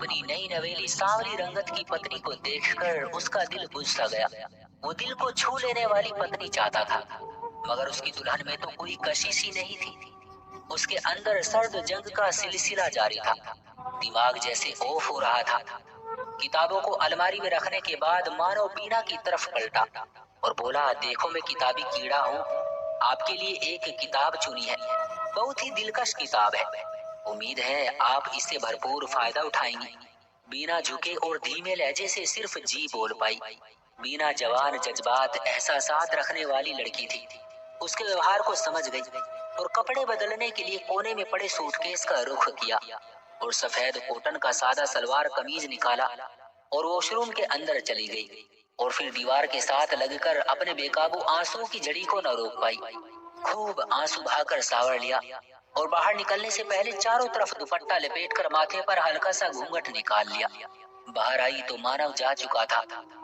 अपनी नई नवेली सांवली रंगत की पत्नी को देखकर उसका दिल बुझ सा गया। वो दिल को छू लेने वाली पत्नी चाहता था, मगर उसकी दुल्हन में तो कोई कशिश ही नहीं थी। उसके अंदर सर्द जंग का सिलसिला जारी था। दिमाग जैसे ऑफ हो रहा था। किताबों को अलमारी में रखने के बाद मानव बीना की तरफ पलटा और बोला, देखो मैं किताबी कीड़ा हूँ, आपके लिए एक किताब चुनी है। बहुत ही दिलकश किताब है। उम्मीद है आप इससे भरपूर फायदा उठाएंगी। बीना झुके और धीमे लहजे से सिर्फ जी बोल पाई। बीना जवान, जज्बात, एहसासात रखने वाली लड़की थी। उसके व्यवहार को समझ गई और कपड़े बदलने के लिए कोने में पड़े सूटकेस का रुख किया और सफेद कॉटन का सादा सलवार कमीज निकाला और वॉशरूम के अंदर चली गई। और फिर दीवार के साथ लगकर अपने बेकाबू आंसुओं की झड़ी को न रोक पाई। खूब आंसू बहाकर सावर लिया और बाहर निकलने से पहले चारों तरफ दुपट्टा लपेटकर माथे पर हल्का सा घूंघट निकाल लिया। बाहर आई तो मानव जा चुका था,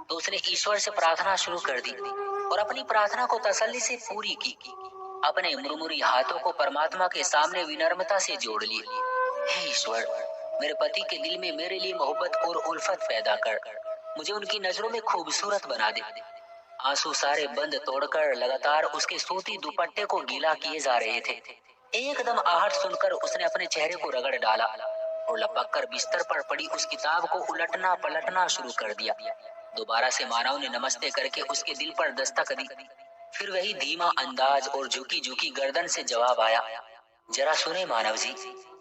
तो उसने ईश्वर से प्रार्थना शुरू कर दी और अपनी प्रार्थना को तसल्ली से पूरी की। अपने मुरमुरी हाथों को परमात्मा के सामने विनम्रता से जोड़ लिए। हे ईश्वर, मेरे पति के दिल में मेरे लिए मोहब्बत और उल्फत पैदा कर, मुझे उनकी नजरों में खूबसूरत बना दे। आंसू सारे बंद तोड़कर लगातार उसके सूती दुपट्टे को गीला किए जा रहे थे। एकदम आहट सुनकर उसने अपने चेहरे को रगड़ डाला और लपक कर बिस्तर पर पड़ी उस किताब को उलटना पलटना शुरू कर दिया। दोबारा से मानव ने नमस्ते करके उसके दिल पर दस्तक दी। फिर वही धीमा अंदाज और झुकी झुकी गर्दन से जवाब आया, जरा सुने मानव जी।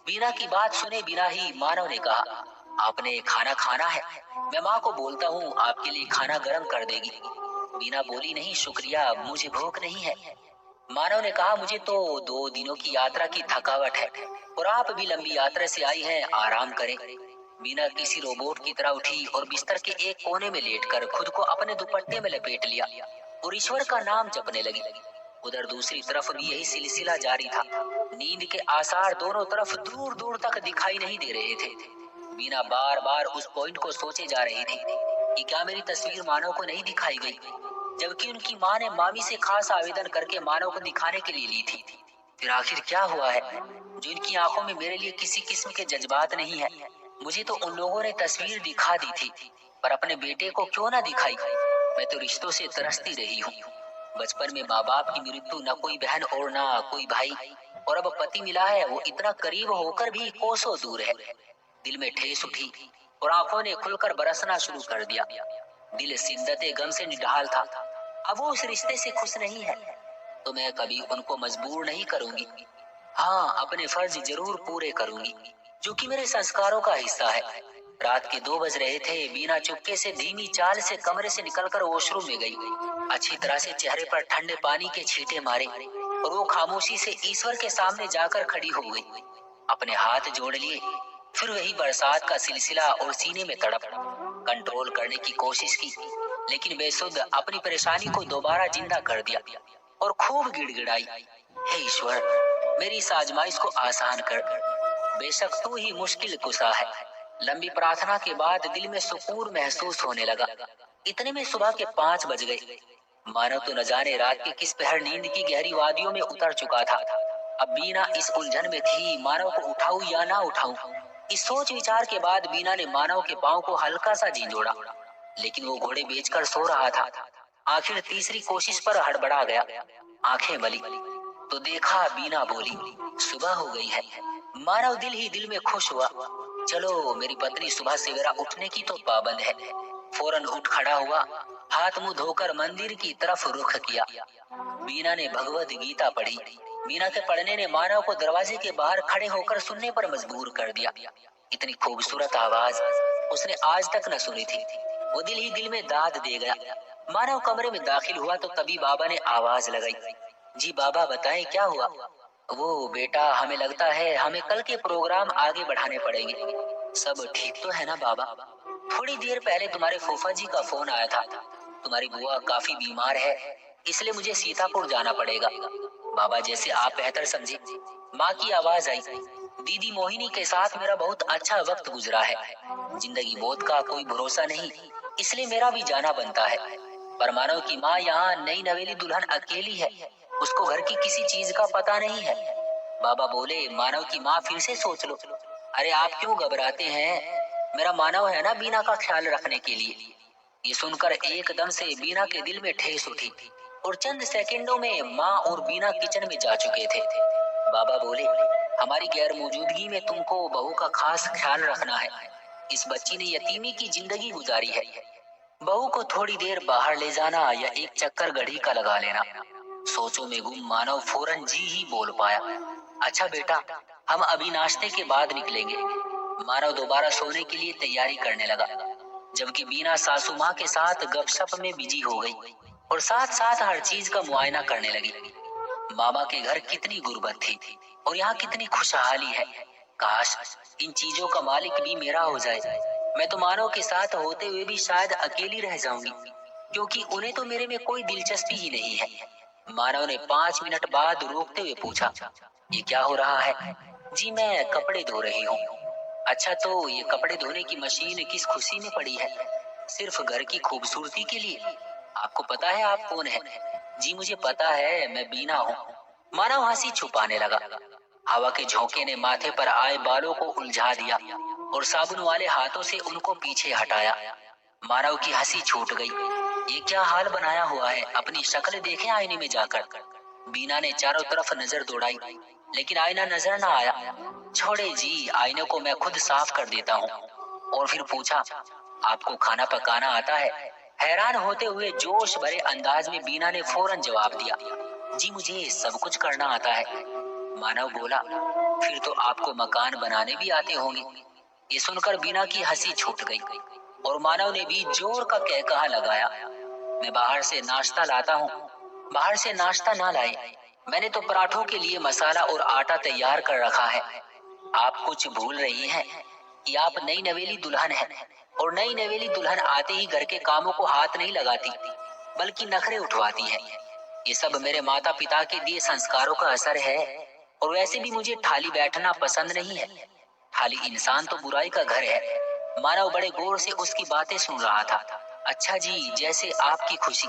बीना की बात सुने बिना ही मानव ने कहा, आपने खाना खाना है? मैं माँ को बोलता हूँ आपके लिए खाना गर्म कर देगी। बीना बोली, नहीं शुक्रिया, मुझे भूख नहीं है। मानव ने कहा, मुझे तो 2 दिनों की यात्रा की थकावट है और आप भी लंबी यात्रा से आई हैं, आराम करें। बीना किसी रोबोट की तरह उठी और बिस्तर के एक कोने में लेटकर खुद को अपने दुपट्टे में लपेट लिया और ईश्वर का नाम जपने लगी। उधर दूसरी तरफ भी यही सिलसिला जारी था। नींद के आसार दोनों तरफ दूर दूर तक दिखाई नहीं दे रहे थे। बीना बार बार उस पॉइंट को सोचे जा रही थी कि क्या मेरी तस्वीर मानव को नहीं दिखाई गई, जबकि उनकी माँ ने मामी से खास आवेदन करके मानव को दिखाने के लिए ली थी। फिर आखिर क्या हुआ है जो इनकी आंखों में मेरे लिए किसी किस्म के जज्बात नहीं है? मुझे तो उन लोगों ने तस्वीर दिखा दी थी, पर अपने बेटे को क्यों ना दिखाई? मैं तो रिश्तों से तरसती रही हूँ। बचपन में माँ बाप की मृत्यु, न कोई बहन और न कोई भाई, और अब पति मिला है, वो इतना करीब होकर भी कोसों दूर है। दिल में ठेस उठी और आंखों ने खुलकर बरसना शुरू कर दिया। दिल शिद्दते गम से निढाल था। अब वो उस रिश्ते से खुश नहीं है, तो मैं कभी उनको मजबूर नहीं करूंगी। हाँ, अपने फर्ज जरूर पूरे करूंगी, जो कि मेरे संस्कारों का हिस्सा है। रात के 2 बज रहे थे। बीना चुपके से धीमी चाल से कमरे से निकलकर वॉशरूम में गई। अच्छी तरह से चेहरे पर ठंडे पानी के छींटे मारे और वो खामोशी से ईश्वर के सामने जाकर खड़ी हो गई। अपने हाथ जोड़ लिए। फिर वही बरसात का सिलसिला और सीने में तड़प। कंट्रोल करने की कोशिश की, लेकिन बेसुध अपनी परेशानी को दोबारा जिंदा कर दिया और खूब गिड़गिड़ाई, हे ईश्वर, मेरी इस आजमाइश को आसान कर। बेशक तू ही मुश्किल कुशा है। लंबी प्रार्थना के बाद दिल में सुकून महसूस होने लगा। इतने में सुबह के 5 बज गए। मानव तो न जाने रात के किस पहर नींद की गहरी वादियों में उतर चुका था। अब बीना इस उलझन में थी, मानव को उठाऊं या ना उठाऊं। इस सोच विचार के बाद बीना ने मानव के पांव को हल्का सा झिंझोड़ा, लेकिन वो घोड़े बेचकर सो रहा था। आखिर तीसरी कोशिश पर हड़बड़ा गया। आंखें मली तो देखा बीना बोली, सुबह हो गई है। मानव दिल ही दिल में खुश हुआ। चलो, मेरी पत्नी सुबह सवेरा उठने की तो पाबंद है। फौरन उठ खड़ा हुआ, हाथ मुंह धोकर मंदिर की तरफ रुख किया। बीना ने भगवत गीता पढ़ी। बीना के पढ़ने ने मानव को दरवाजे के बाहर खड़े होकर सुनने पर मजबूर कर दिया। इतनी खूबसूरत आवाज उसने आज तक न सुनी थी। वो दिल ही दिल में दाद दे गया। मानव कमरे में दाखिल हुआ तो तभी बाबा ने आवाज लगाई, जी बाबा बताएं क्या हुआ? वो बेटा, हमें लगता है हमें कल के प्रोग्राम आगे बढ़ाने पड़ेंगे। सब ठीक तो है ना बाबा? थोड़ी देर पहले तुम्हारे फूफा जी का फोन आया था। तुम्हारी बुआ काफी बीमार है, इसलिए मुझे सीतापुर जाना पड़ेगा। बाबा, जैसे आप बेहतर समझे। माँ की आवाज आई, दीदी मोहिनी के साथ मेरा बहुत अच्छा वक्त गुजरा है। जिंदगी मौत का कोई भरोसा नहीं, इसलिए मेरा भी जाना बनता है। पर मानव की माँ यहाँ नई नवेली दुल्हन अकेली है, उसको घर की किसी चीज का पता नहीं है। बाबा बोले, मानव की माँ फिर से सोच लो। अरे आप क्यों घबराते हैं? मेरा मानव है ना बीना का ख्याल रखने के लिए। ये सुनकर एकदम से बीना के दिल में ठेस उठी और चंद सेकंडों में माँ और बीना किचन में जा चुके थे। बाबा बोले, हमारी गैर मौजूदगी में तुमको बहू का खास ख्याल रखना है। इस बच्ची ने यतीमी की जिंदगी गुजारी है। बहू को थोड़ी देर बाहर ले जाना या एक चक्कर गढ़ी का लगा लेना। सोचों में गुम मानव फौरन जी ही बोल पाया, अच्छा बेटा, हम अभी नाश्ते के बाद निकलेंगे। मानव दोबारा सोने के लिए तैयारी करने लगा, जबकि बीना सासू माँ के साथ गपशप में बिजी हो गई और साथ साथ हर चीज का मुआयना करने लगी। मामा के घर कितनी गुर्बत थी और यहाँ कितनी खुशहाली है। काश इन चीजों का मालिक भी मेरा हो जाए। मैं तो मानव के साथ होते हुए भी शायद अकेली रह जाऊंगी, क्योंकि उन्हें तो मेरे में कोई दिलचस्पी ही नहीं है। मानव ने 5 मिनट बाद रोकते हुए पूछा, ये क्या हो रहा है? जी मैं कपड़े धो रही हूँ। अच्छा, तो ये कपड़े धोने की मशीन किस खुशी में पड़ी है? सिर्फ घर की खूबसूरती के लिए? आपको पता है आप कौन है? जी मुझे पता है, मैं बीना हूँ। मानव हंसी छुपाने लगा। हवा के झोंके ने माथे पर आए बालों को उलझा दिया और साबुन वाले हाथों से उनको पीछे हटाया। मानव की हंसी छूट गई। ये क्या हाल बनाया हुआ है? अपनी शक्ल देखे आईने में जाकर। बीना ने चारों तरफ नजर दौड़ाई, लेकिन आईना नजर न आया। छोड़े जी, आईने को मैं खुद साफ कर देता हूँ। और फिर पूछा, आपको खाना पकाना आता है? हैरान होते हुए जोश भरे अंदाज में बीना ने फौरन जवाब दिया, जी मुझे सब कुछ करना आता है। मानव बोला, फिर तो आपको मकान बनाने भी आते होंगे। ये सुनकर बीना की हंसी छूट गई और मानव ने भी जोर का कहकहा लगाया, मैं बाहर से नाश्ता लाता हूँ। बाहर से नाश्ता ना लाए, मैंने तो पराठों के लिए मसाला और आटा तैयार कर रखा है। आप कुछ भूल रही हैं कि आप नई नवेली दुल्हन हैं और नई नवेली दुल्हन आते ही घर के कामों को हाथ नहीं लगाती, बल्कि नखरे उठवाती है। ये सब मेरे माता पिता के दिए संस्कारों का असर है। और वैसे भी मुझे थाली बैठना पसंद नहीं है। थाली इंसान तो बुराई का घर है। मानव बड़े गौर से उसकी बातें सुन रहा था। अच्छा जी, जैसे आपकी खुशी।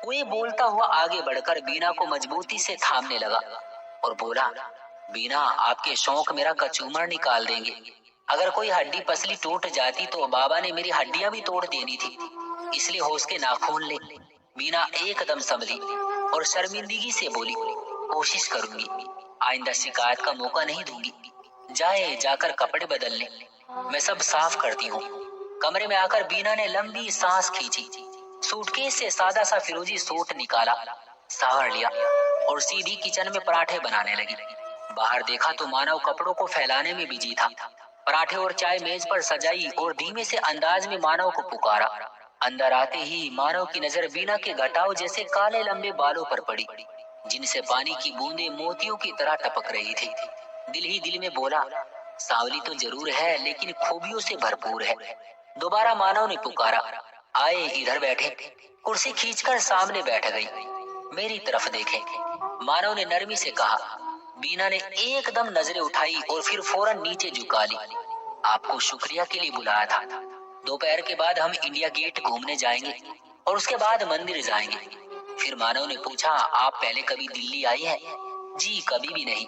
वो ये बोलता हुआ आगे बढ़कर बीना को मजबूती से थामने लगा और बोला, बीना आपके शौक मेरा कचूमर निकाल देंगे। अगर कोई हड्डी पसली टूट जाती तो बाबा ने मेरी हड्डियां भी तोड़ देनी थी, इसलिए होश के नाखून ले। बीना एकदम संभली और शर्मिंदगी से बोली, कोशिश करूंगी, आइंदा शिकायत का मौका नहीं दूंगी। जाए जाकर कपड़े बदल ले, मैं सब साफ करती हूँ। कमरे में आकर बीना ने लंबी सांस खींची, सूटकेस से सादा सा फिरोजी सूट निकाला, सावर लिया और सीधी किचन में पराठे बनाने लगी। बाहर देखा तो मानव कपड़ों को फैलाने में बिजी था। पराठे और चाय मेज पर सजाई और धीमे से अंदाज में मानव को पुकारा। अंदर आते ही मानव की नजर बीना के घटाव जैसे काले लंबे बालों पर पड़ी, जिनसे पानी की बूंदें मोतियों की तरह टपक रही थी। दिल ही दिल में बोला, सांवली तो जरूर है लेकिन खूबियों से भरपूर है। दोबारा मानव ने पुकारा, आए इधर बैठे। कुर्सी खींचकर सामने बैठ गई। मेरी तरफ देखे, मानव ने नरमी से कहा। बीना ने एकदम नजरें उठाई और फिर फौरन नीचे झुका ली। आपको शुक्रिया के लिए बुलाया था। दोपहर के बाद हम इंडिया गेट घूमने जाएंगे और उसके बाद मंदिर जाएंगे। फिर मानव ने पूछा, आप पहले कभी दिल्ली आई हैं? जी कभी भी नहीं।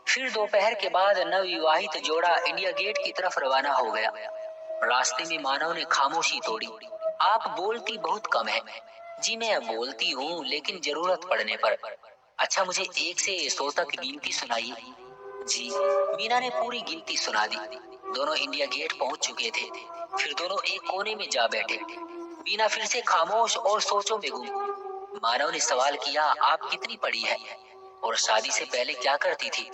फिर दोपहर के बाद नवविवाहित जोड़ा इंडिया गेट की तरफ रवाना हो गया। रास्ते में मानव ने खामोशी तोड़ी, आप बोलती बहुत कम है। जी मैं बोलती हूँ, लेकिन जरूरत पड़ने पर। अच्छा, मुझे 1 से 100 तक गिनती सुनाइए। जी। मीना ने पूरी गिनती सुना दी। दोनों इंडिया गेट पहुंच चुके थे। फिर दोनों एक कोने में जा बैठे। मीना फिर से खामोश और सोचों में गुम। मानव ने सवाल किया, आप कितनी पढ़ी है और शादी से पहले क्या करती थी?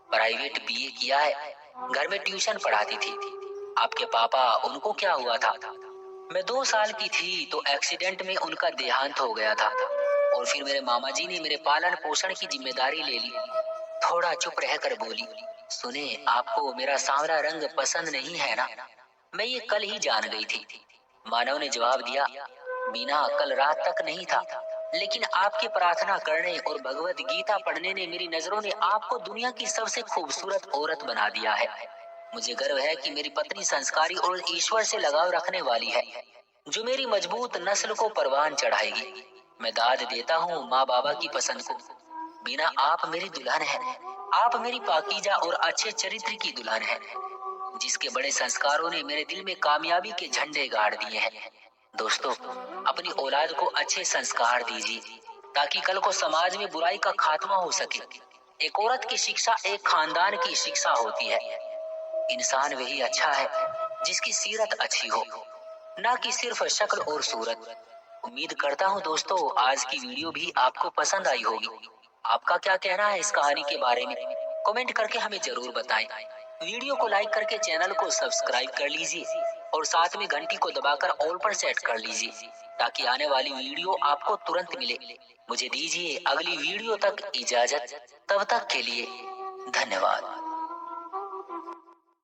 प्राइवेट बीए किया है, घर में ट्यूशन पढ़ाती थी। आपके पापा, उनको क्या हुआ था? मैं 2 साल की थी तो एक्सीडेंट में उनका देहांत हो गया था और फिर मेरे मामा जी ने मेरे पालन पोषण की जिम्मेदारी ले ली। थोड़ा चुप रहकर बोली, सुने, आपको मेरा सांवरा रंग पसंद नहीं है ना? मैं ये कल ही जान गई थी। मानव ने जवाब दिया, बीना कल रात तक नहीं था, लेकिन आपके प्रार्थना करने और भगवत गीता पढ़ने ने मेरी नजरों में आपको दुनिया की सबसे खूबसूरत औरत बना दिया है। मुझे गर्व है कि मेरी पत्नी संस्कारी और ईश्वर से लगाव रखने वाली है, जो मेरी मजबूत नस्ल को परवान चढ़ाएगी। मैं दाद देता हूँ माँ बाबा की पसंद को। बीना, आप मेरी दुल्हन है। आप मेरी पाकीजा और अच्छे चरित्र की दुल्हन है। जिसके बड़े संस्कारों ने मेरे दिल में कामयाबी के झंडे गाड़ दिए हैं। दोस्तों, अपनी औलाद को अच्छे संस्कार दीजिए ताकि कल को समाज में बुराई का खात्मा हो सके। एक औरत की शिक्षा एक खानदान की शिक्षा होती है। इंसान वही अच्छा है जिसकी सीरत अच्छी हो, ना कि सिर्फ शक्ल और सूरत। उम्मीद करता हूँ दोस्तों आज की वीडियो भी आपको पसंद आई होगी। आपका क्या कहना है इस कहानी के बारे में? कमेंट करके हमें जरूर बताएं। वीडियो को लाइक करके चैनल को सब्सक्राइब कर लीजिए और साथ में घंटी को दबाकर ऑल पर सेट कर लीजिए ताकि आने वाली वीडियो आपको तुरंत मिले। मुझे दीजिए अगली वीडियो तक इजाजत। तब तक के लिए धन्यवाद।